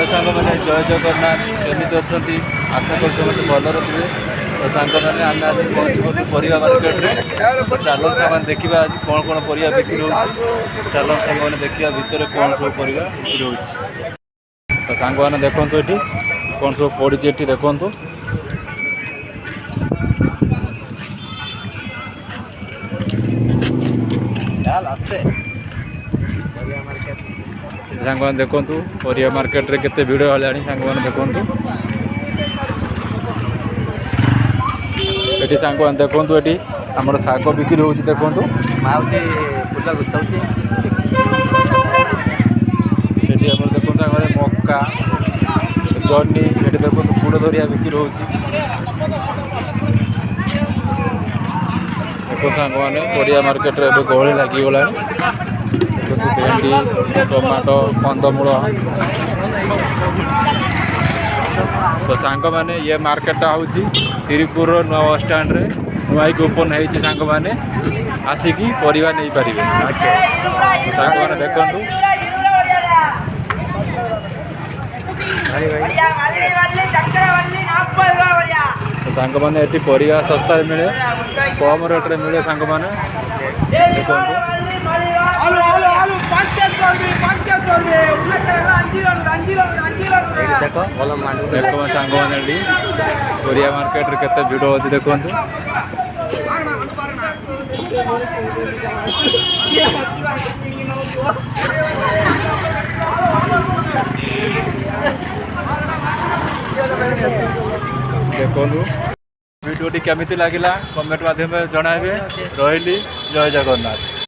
Hello सांग मैंने जय जगन्नाथ केमी अच्छा आशा कर भल थे तो सांग मैंने आम आज पहुँच परिवा मार्केट में तो चलो सामान देखा आज कौन कौन परिया बिक्री हो चलो सांग मैंने देखा भितर कौन सब परिया बिक्री हो तो सांग मैंने देखु ये कौन सब पड़ी ये देखु सांग मैंने देखु परिया मार्केट रे केते भिड़ है सांग मैंने देखु ये सांग मैंने देखु ये आमर शाग बिक्री हो देखु माउसी फुल गुछाऊँ ये आम देखो मक्का जर्नी ये देखो कूड़ धरिया बिक्री हो देखो सांग मैंने परिया मार्केट रे गहली लगिगला भेंडी टमाटो कंदमूल तो सांग मैंने ये मार्केटा हूँ तिरपुर नवा बस स्टैंड रे नुआई ओपन होती सांग मैंने आसिकी परिवा नहीं पारे सांग मैंने देखु सांग मैंने ये परिवा सस्ता मिले कम रेट्रे मिले सांग मैंने देखो देखो सांग मैंने परिया मार्केट रे केते भिड़ अच्छी देखु देखु वीडियोटी केमिति लगिला कमेंट माध्यम जनइबे रही जय जगन्नाथ।